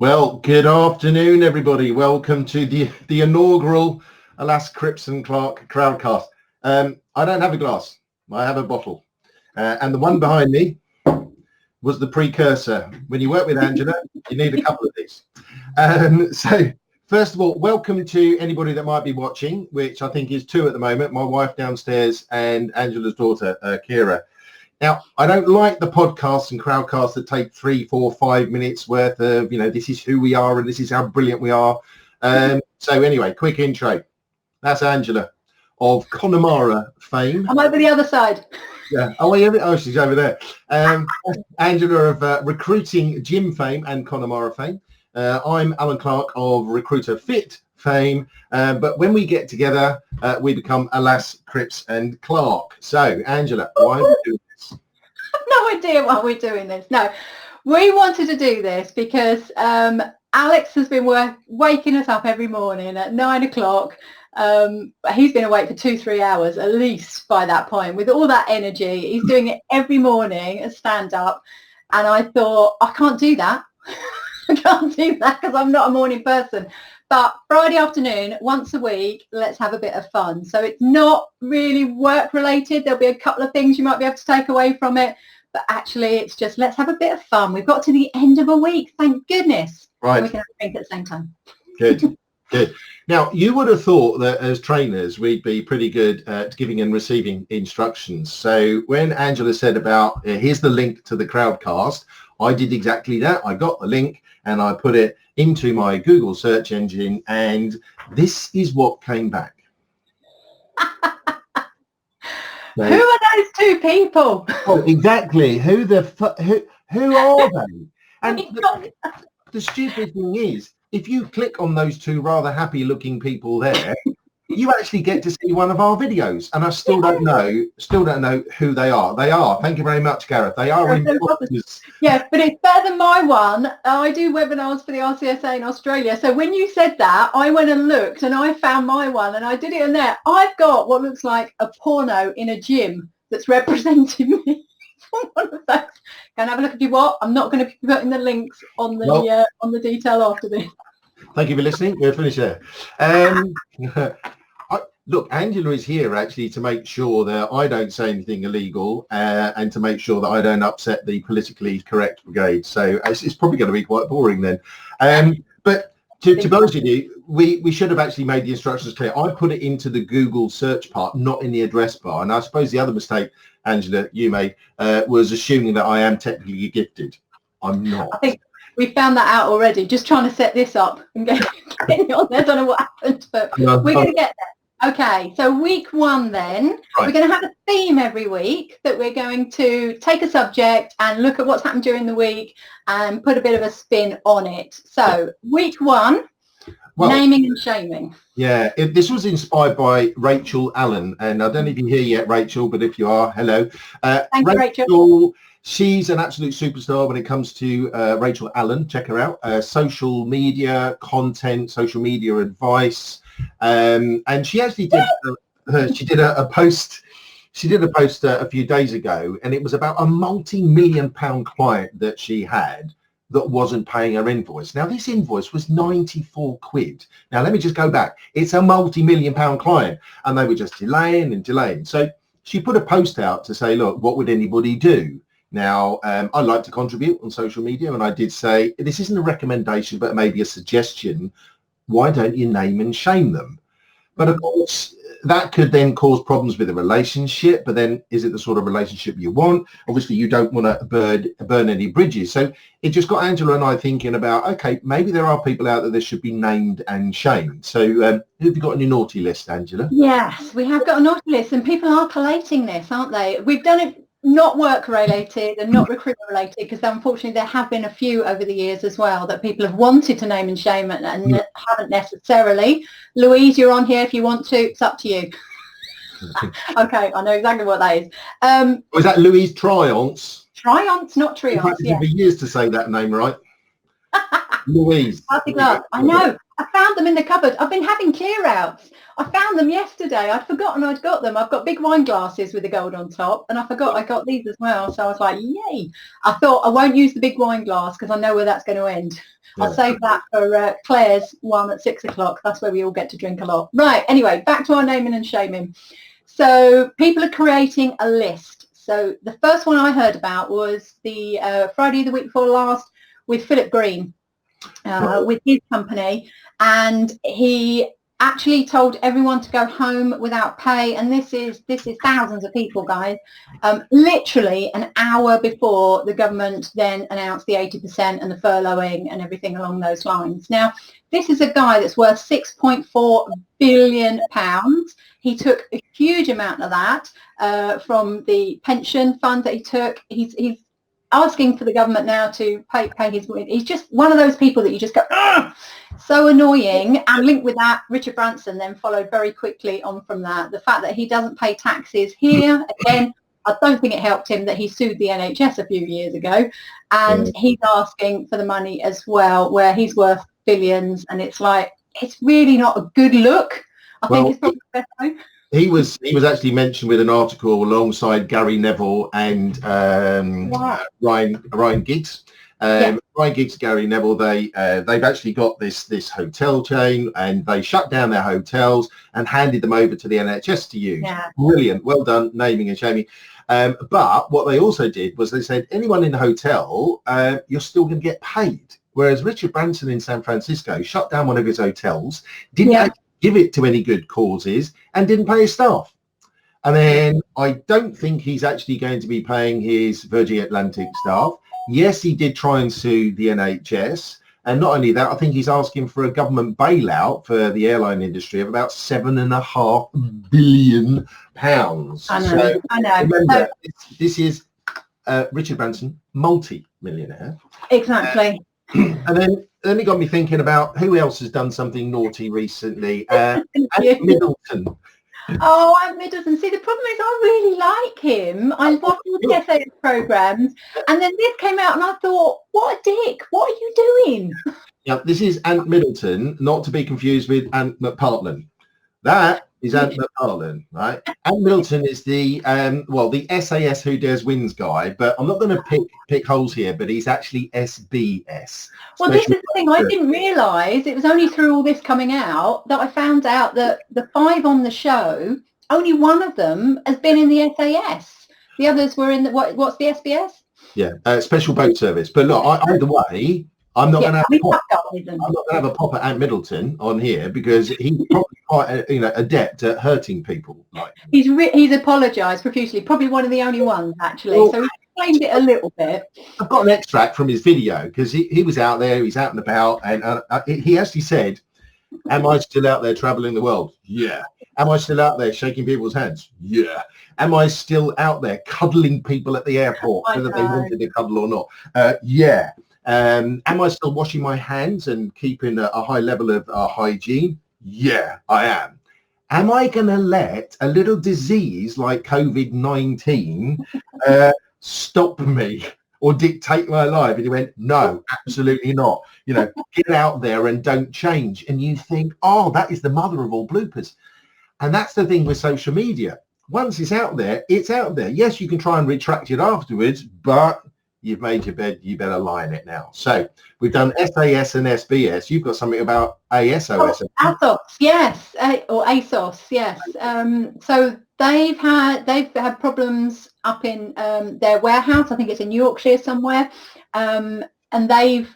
Well, good afternoon, everybody. Welcome to the inaugural, alas, Cripps and Clarke crowdcast. I don't have a glass. I have a bottle. And the one behind me was the precursor. When you work with Angela, you need a couple of these. So, first of all, welcome to anybody that might be watching, which I think is two at the moment, my wife downstairs and Angela's daughter, Kira. Now, I don't like the podcasts and crowdcasts that take 3, 4, 5 minutes worth of, this is who we are and this is how brilliant we are. So anyway, quick intro. That's Angela of Connemara fame. I'm over the other side. Yeah. Oh, she's over there. Angela of recruiting gym fame and Connemara fame. I'm Alan Clark of Recruiter Fit fame. But when we get together, we become, alas, Cripps and Clarke. So, Angela, why are we doing this? No idea why we're doing this. No, we wanted to do this because Alex has been waking us up every morning at 9 o'clock. He's been awake for 2-3 hours at least by that point with all that energy. He's doing it every morning, a stand-up. And I thought, I can't do that. I can't do that because I'm not a morning person. But Friday afternoon, once a week, let's have a bit of fun. So it's not really work related. There'll be a couple of things you might be able to take away from it. But actually, it's just let's have a bit of fun. We've got to the end of a week, thank goodness. Right. And we can have a drink at the same time. Good, good. Now, you would have thought that as trainers, we'd be pretty good at giving and receiving instructions. So when Angela said about, here's the link to the crowdcast, I did exactly that. I got the link and I put it into my Google search engine, and this is what came back. So, who are those two people? Oh, exactly. Who are they? And the stupid thing is, if you click on those two rather happy-looking people there, you actually get to see one of our videos, and I still don't know who they are. They are. Thank you very much, Gareth. They are imposters. Yeah, but it's better than my one. I do webinars for the RCSA in Australia. So when you said that, I went and looked, and I found my one, and I did it in there. I've got what looks like a porno in a gym that's representing me. One of those. Go and have a look if you want. I'm not going to be putting the links on the detail after this. Thank you for listening. We'll finish there. Look, Angela is here actually to make sure that I don't say anything illegal and to make sure that I don't upset the politically correct brigade. So it's probably going to be quite boring then. But to be honest with you, we should have actually made the instructions clear. I put it into the Google search part, not in the address bar. And I suppose the other mistake, Angela, you made, was assuming that I am technically gifted. I'm not. I think we found that out already, just trying to set this up and get you on there. I don't know what happened, but we're going to get there. Okay, so week one then, right. We're going to have a theme every week that we're going to take a subject and look at what's happened during the week and put a bit of a spin on it. So week one, naming and shaming. Yeah, this was inspired by Rachel Allen, and I don't know if you're here yet, Rachel, but if you are, hello. Thank you, Rachel. She's an absolute superstar when it comes to Rachel Allen. Check her out. Social media content, social media advice. And she actually did a post. She did a post a few days ago, and it was about a multi-million-pound client that she had that wasn't paying her invoice. Now, this invoice was 94 quid. Now, let me just go back. It's a multi-million-pound client, and they were just delaying and delaying. So she put a post out to say, look, what would anybody do? Now, I like to contribute on social media, and I did say, this isn't a recommendation, but maybe a suggestion. Why don't you name and shame them? But of course, that could then cause problems with a relationship, but then is it the sort of relationship you want? Obviously, you don't want to burn any bridges. So it just got Angela and I thinking about, okay, maybe there are people out there that should be named and shamed. So who have you got on your naughty list, Angela? Yes, we have got a naughty list, and people are collating this, aren't they? We've done it not work related and not recruitment related, because unfortunately there have been a few over the years as well that people have wanted to name and shame and haven't necessarily. Louise, you're on here if you want to. It's up to you. Okay, I know exactly what that is. Was that Louise Triance? Triance, not Triance. I've practiced for years to say that name right. Louise. I know. I found them in the cupboard. I've been having clear outs. I found them yesterday. I'd forgotten I'd got them. I've got big wine glasses with the gold on top, and I forgot I got these as well. So I was like, yay. I thought I won't use the big wine glass because I know where that's going to end. I'll save that for Claire's one at 6 o'clock. That's where we all get to drink a lot. Right. Anyway, back to our naming and shaming. So people are creating a list. So the first one I heard about was the Friday the week before last with Philip Green. With his company, and he actually told everyone to go home without pay, and this is thousands of people, guys, literally an hour before the government then announced the 80% and the furloughing and everything along those lines. Now, this is a guy that's worth £6.4 billion. He took a huge amount of that from the pension fund that he took. He's asking for the government now to pay his. He's just one of those people that you just go, ugh! So annoying. And linked with that, Richard Branson then followed very quickly on from that. The fact that he doesn't pay taxes here, again, I don't think it helped him that he sued the NHS a few years ago, and he's asking for the money as well, where he's worth billions, and it's like, it's really not a good look. I think it's probably the best way. He was actually mentioned with an article alongside Gary Neville and Ryan Giggs. Ryan Giggs, Gary Neville, they've actually got this hotel chain, and they shut down their hotels and handed them over to the NHS to use. Yeah. Brilliant, well done, naming and shaming. But what they also did was they said anyone in the hotel, you're still going to get paid. Whereas Richard Branson in San Francisco shut down one of his hotels, didn't actually give it to any good causes, and didn't pay his staff. And then I don't think he's actually going to be paying his Virgin Atlantic staff. Yes, he did try and sue the NHS. And not only that, I think he's asking for a government bailout for the airline industry of about £7.5 billion. I know. Remember, this is Richard Branson, multi-millionaire. Exactly. And then it got me thinking about who else has done something naughty recently. Ant Middleton. Oh, Ant Middleton. See, the problem is I really like him. I watch all the SAS programs, and then this came out and I thought, what a dick. What are you doing? Yeah, this is Ant Middleton, not to be confused with Ant McPartlin. That is Ant McPartlin, right? Ant Middleton is the SAS Who Dares Wins guy, but I'm not going to pick holes here, but he's actually SBS. Well, this is the thing. I didn't realise, it was only through all this coming out that I found out that the 5 on the show, only one of them has been in the SAS. The others were in the, what's the SBS? Yeah, Special Boat Service. But look, either way, I'm not going to have a pop at Ant Middleton on here, because he's probably quite adept at hurting people. Like he's apologised profusely. Probably one of the only ones actually. Well, so he explained it a little bit. I've got an extract from his video, because he was out there, he's out and about, and he actually said, "Am I still out there travelling the world? Yeah. Am I still out there shaking people's hands? Yeah. Am I still out there cuddling people at the airport, whether they wanted to cuddle or not? Yeah. Am I still washing my hands and keeping a high level of hygiene? Yeah, I am. Am I going to let a little disease like COVID-19 stop me or dictate my life?" And he went, "No, absolutely not. Get out there and don't change." And you think, oh, that is the mother of all bloopers. And that's the thing with social media. Once it's out there, it's out there. Yes, you can try and retract it afterwards, but you've made your bed, you better lie in it now. So we've done SAS and SBS. You've got something about ASOS. ASOS, yes, or ASOS, yes. So they've had problems up in their warehouse. I think it's in Yorkshire somewhere, and they've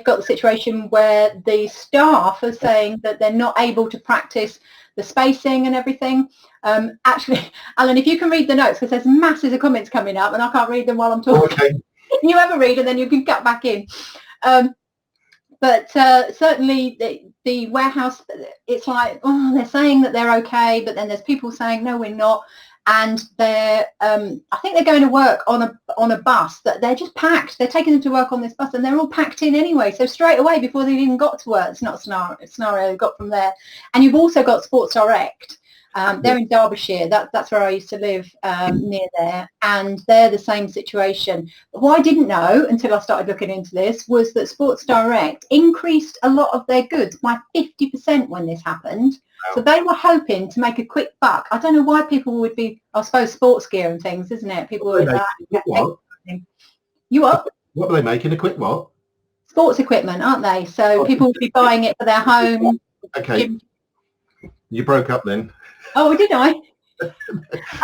got the situation where the staff are saying that they're not able to practice the spacing and everything. Actually, Alan, if you can read the notes, because there's masses of comments coming up and I can't read them while I'm talking. Okay. You have a read and then you can cut back in. But certainly the warehouse, it's like, oh, they're saying that they're okay, but then there's people saying, no, we're not. And they're, I think they're going to work on a bus that they're just packed. They're taking them to work on this bus and they're all packed in anyway. So straight away, before they even got to work, it's not a scenario they got from there. And you've also got Sports Direct. They're in Derbyshire. That's where I used to live, near there, and they're the same situation. What I didn't know until I started looking into this was that Sports Direct increased a lot of their goods by 50% when this happened. So they were hoping to make a quick buck. I don't know why people would be, I suppose, sports gear and things, isn't it? People would what? You what? What were they making? A quick what? Sports equipment, aren't they? So people would be buying it for their home. Okay. You broke up then. Oh, did I? That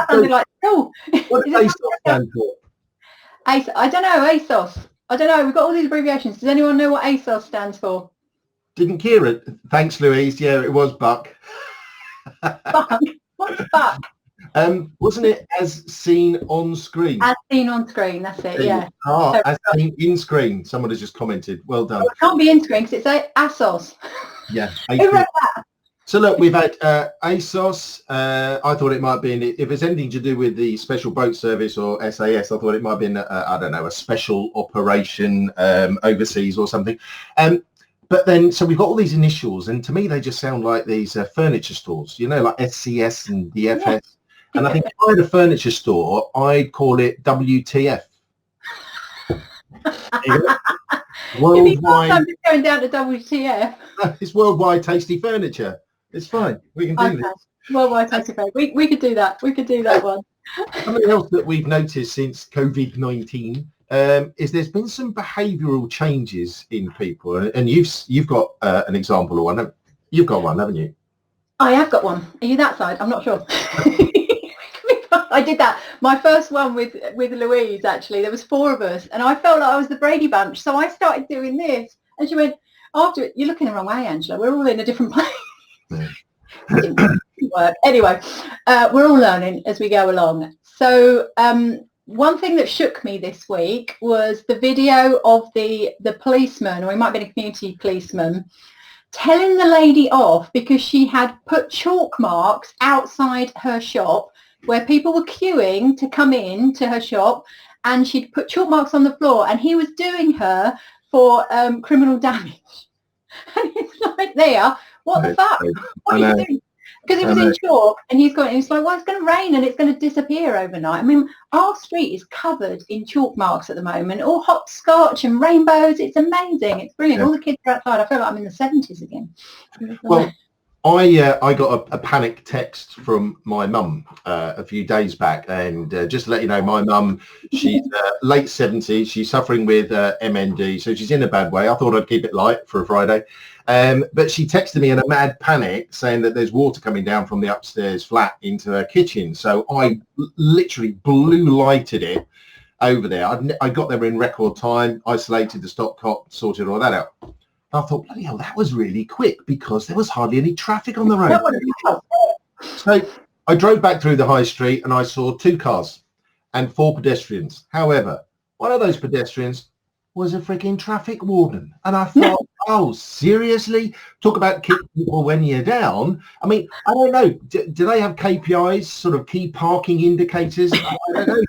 sounded like, oh. What does ASOS stand for? I don't know, ASOS. I don't know. We've got all these abbreviations. Does anyone know what ASOS stands for? Didn't hear it. Thanks, Louise. Yeah, it was Buck. Buck? What's Buck? Wasn't it as seen on screen? As seen on screen, that's it, yeah. Ah, as seen in screen. Someone has just commented. Well done. Well, it can't be in screen because it's ASOS. Yeah. Who wrote that? So look, we've had ASOS. I thought it might be, if it's anything to do with the Special Boat Service or SAS, I thought it might be, I don't know, a special operation overseas or something. But then, so we've got all these initials, and to me, they just sound like these furniture stores, you know, like SCS and DFS. Yeah. And I think if I had a furniture store, I'd call it WTF. Worldwide. Going down to WTF. It's Worldwide Tasty Furniture. It's fine. We can do this. Worldwide Tasty Furniture. We could do that. We could do that one. Something else that we've noticed since COVID-19 is there's been some behavioural changes in people, and you've got an example of one. You've got one, haven't you? I have got one. Are you that side? I'm not sure. I did that. My first one with Louise, actually. There was 4 of us, and I felt like I was the Brady Bunch, so I started doing this. And she went, after it, you're looking the wrong way, Angela. We're all in a different place. It didn't work. Anyway, we're all learning as we go along. So one thing that shook me this week was the video of the policeman, or he might be a community policeman, telling the lady off because she had put chalk marks outside her shop where people were queuing to come in to her shop, and she'd put chalk marks on the floor, and he was doing her for criminal damage. And it's like, there, what the fuck? What are you doing? Because it was in chalk, and he's like, well, it's going to rain and it's going to disappear overnight. I mean, our street is covered in chalk marks at the moment, all hopscotch and rainbows. It's amazing. It's brilliant. Yeah. All the kids are outside. I feel like I'm in the 70s again. Well, I got a panic text from my mum a few days back, and just to let you know, my mum, she's late 70s. She's suffering with MND, so she's in a bad way. I thought I'd keep it light for a Friday. But she texted me in a mad panic saying that there's water coming down from the upstairs flat into her kitchen. So I literally blue lighted it over there. I got there in record time, isolated the stopcock, sorted all that out. I thought, bloody hell, that was really quick because there was hardly any traffic on the road. So I drove back through the high street and I saw 2 cars and 4 pedestrians. However, one of those pedestrians was a freaking traffic warden. And I thought, oh, seriously? Talk about kick people when you're down. I mean, I don't know. Do they have KPIs, sort of key parking indicators? I don't know.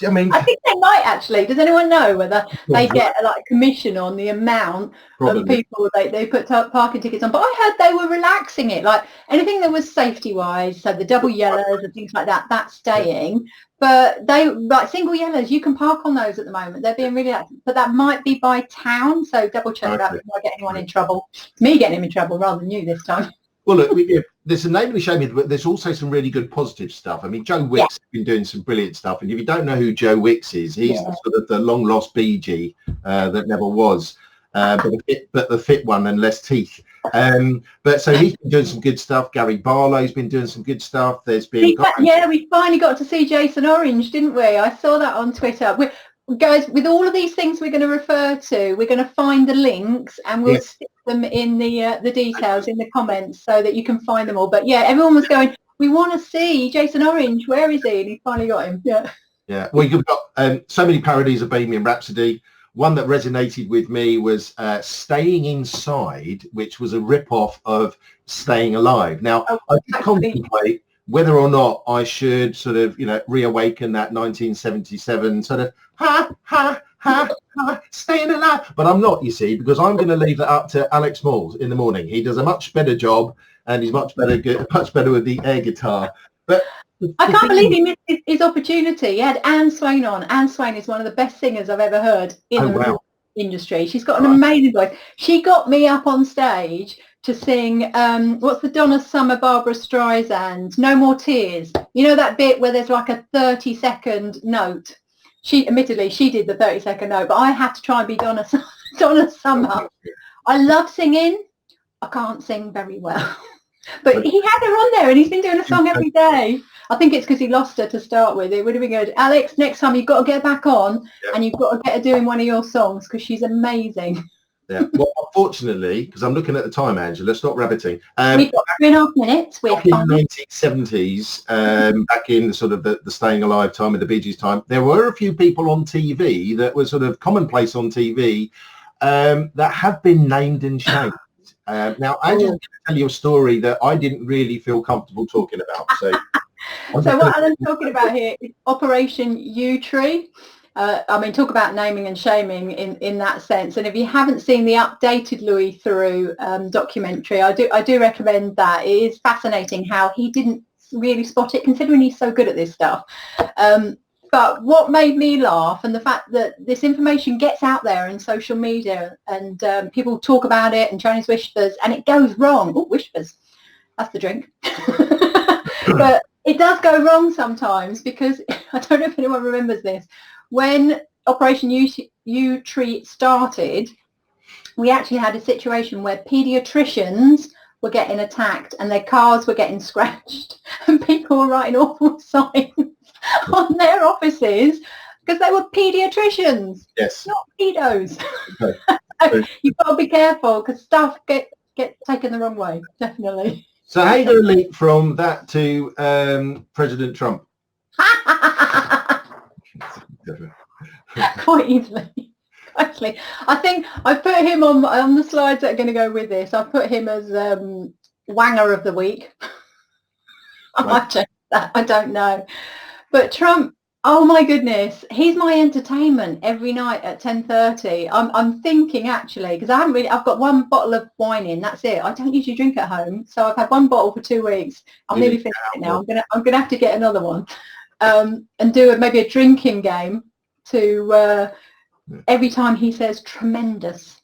I think they might actually. Does anyone know whether they get a commission on the amount of people they put parking tickets on? But I heard they were relaxing it, like anything that was safety wise, so the double yellows and things like that, that's staying. But they, like single yellows, you can park on those at the moment. They're being really relaxed. But that might be by town, so double check that before I get anyone in trouble. It's me getting him in trouble rather than you this time. Well, look, there's a name of the shame, but there's also some really good positive stuff. I mean, Joe Wicks has been doing some brilliant stuff. And if you don't know who Joe Wicks is, he's sort of the long-lost BG that never was, but the fit one and less teeth. But so he's been doing some good stuff. Gary Barlow's been doing some good stuff. There's been... we finally got to see Jason Orange, didn't we? I saw that on Twitter. Guys, with all of these things we're going to refer to, we're going to find the links and we'll stick them in the details in the comments so that you can find them all. But yeah, everyone was going, we want to see Jason Orange. Where is he? And he finally got him. Yeah. Well, you've got so many parodies of Bohemian Rhapsody. One that resonated with me was Staying Inside, which was a rip-off of Staying Alive. Now, I did contemplate whether or not I should sort of, reawaken that 1977 sort of staying alive. But I'm not, you see, because I'm going to leave that up to Alex Malls in the morning. He does a much better job and he's much better with the air guitar. But I can't believe he missed his opportunity. He had Anne Swain on. Anne Swain is one of the best singers I've ever heard in the industry. She's got an amazing voice. She got me up on stage to sing, what's the Donna Summer, Barbara Streisand, No More Tears. You know that bit where there's like a 30-second note? Admittedly, she did the 30-second note, but I had to try and be Donna Summer. I love singing. I can't sing very well. But he had her on there, and he's been doing a song every day. I think it's because he lost her to start with. It would have been good. Alex, next time you've got to get back on, and you've got to get her doing one of your songs, because she's amazing. Yeah. Well, unfortunately, because I'm looking at the time, Angela, stop rabbiting. We've got 3.5 minutes. Back in the 1970s, back in sort of the Staying Alive time of the Bee Gees time, there were a few people on TV that were sort of commonplace on TV that have been named and shamed. Now, I'm just going to tell you a story that I didn't really feel comfortable talking about. So what Alan's talking about here is Operation U-Tree. I mean, talk about naming and shaming in that sense. And if you haven't seen the updated Louis Theroux documentary, I do recommend that. It is fascinating how he didn't really spot it, considering he's so good at this stuff. But what made me laugh, and the fact that this information gets out there in social media, and people talk about it, and Chinese whispers, and it goes wrong. Oh, whispers. That's the drink. But it does go wrong sometimes, because I don't know if anyone remembers this. When Operation U-Tree started, we actually had a situation where paediatricians were getting attacked and their cars were getting scratched, and people were writing awful signs on their offices because they were paediatricians, not pedos. Okay. So you've got to be careful, because stuff gets taken the wrong way, definitely. So how are you going to link from that to President Trump? Quite easily. Actually, I think I put him on the slides that are going to go with this. I put him as Wanger of the Week. I might change that. I don't know. But Trump, oh my goodness, he's my entertainment every night at 10:30. I'm thinking, actually, because I've got one bottle of wine in. That's it. I don't usually drink at home, so I've had one bottle for 2 weeks. I'm nearly finished it now. I'm gonna have to get another one, and do maybe a drinking game to every time he says tremendous.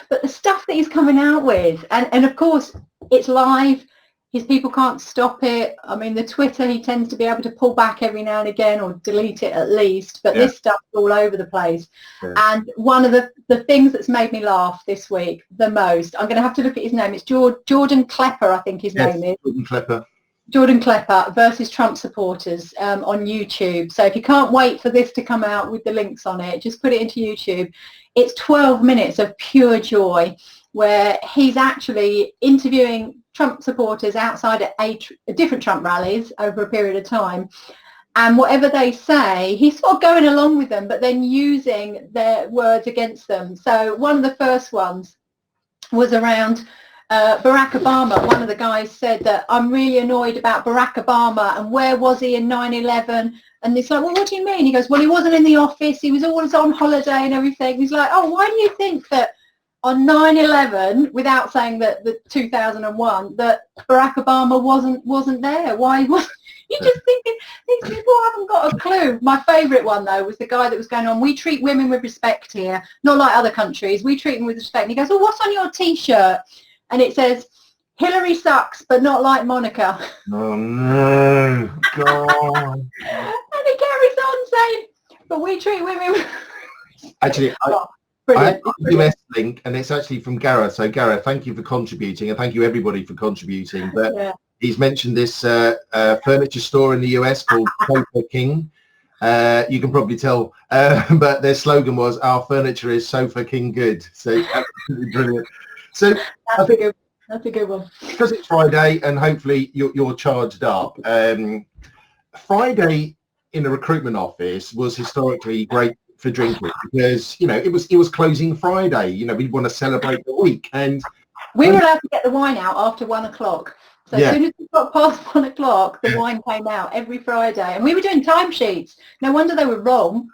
But the stuff that he's coming out with, and of course it's live, his people can't stop it. I mean, the Twitter, he tends to be able to pull back every now and again, or delete it at least, but this stuff's all over the place. And one of the things that's made me laugh this week the most, I'm going to have to look at his name, it's Jordan Klepper, I think his name is. Jordan Klepper versus Trump supporters on YouTube. So if you can't wait for this to come out with the links on it, just put it into YouTube. It's 12 minutes of pure joy, where he's actually interviewing Trump supporters outside at different Trump rallies over a period of time. And whatever they say, he's sort of going along with them, but then using their words against them. So one of the first ones was around Barack Obama. One of the guys said that I'm really annoyed about Barack Obama, and where was he in 9/11? And it's like, well, what do you mean? He goes, well, he wasn't in the office. He was always on holiday and everything. He's like, oh, why do you think that on 9/11, without saying that the 2001, that Barack Obama wasn't there? Why wasn't? You're just thinking, these people haven't got a clue. My favourite one, though, was the guy that was going on, we treat women with respect here, not like other countries. We treat them with respect. And he goes, well, what's on your T-shirt? And it says, Hillary sucks, but not like Monica. Oh, no. God. And he carries on saying, but we treat women with Actually, I have a US link, and it's actually from Gareth. So, Gareth, thank you for contributing, and thank you, everybody, for contributing. But he's mentioned this furniture store in the US called Sofa King. You can probably tell, but their slogan was, our furniture is Sofa King good. So, absolutely brilliant. So that's a good one. Because it's Friday, and hopefully you're charged up. Friday in a recruitment office was historically great for drinking, because it was closing Friday. We want to celebrate the week, and we were allowed to get the wine out after 1 o'clock. So as soon as we got past 1 o'clock, the wine came out every Friday, and we were doing timesheets. No wonder they were wrong,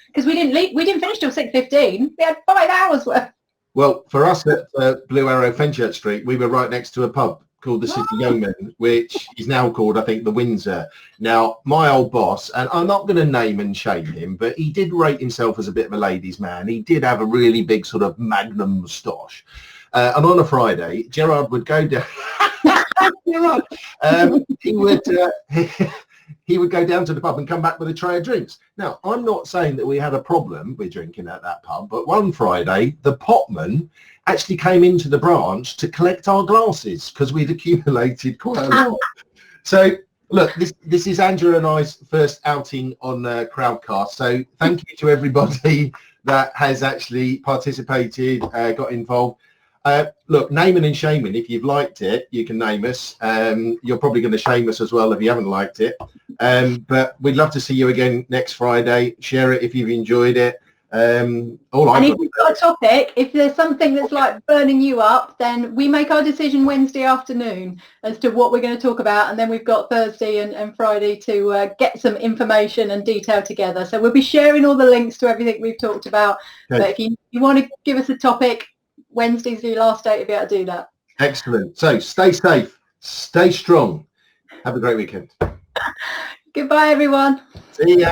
because we didn't finish till 6:15. We had 5 hours worth. Well, for us at Blue Arrow Fenchurch Street, we were right next to a pub called the City Yeoman, which is now called, I think, the Windsor. Now, my old boss, and I'm not going to name and shame him, but he did rate himself as a bit of a ladies' man. He did have a really big sort of magnum moustache. And on a Friday, Gerard would go down. He would go down to the pub and come back with a tray of drinks. Now, I'm not saying that we had a problem with drinking at that pub, but one Friday, the potman actually came into the branch to collect our glasses because we'd accumulated quite a lot. So, look, this is Andrew and I's first outing on Crowdcast. So thank you to everybody that has actually participated, got involved. Look, naming and shaming, if you've liked it, you can name us. You're probably going to shame us as well if you haven't liked it. But we'd love to see you again next Friday. Share it if you've enjoyed it. And if you've got a topic, if there's something that's like burning you up, then we make our decision Wednesday afternoon as to what we're going to talk about. And then we've got Thursday and Friday to get some information and detail together. So we'll be sharing all the links to everything we've talked about. Okay. But if you want to give us a topic, Wednesday's your last day to be able to do that. Excellent. So stay safe, stay strong. Have a great weekend. Goodbye, everyone. See ya.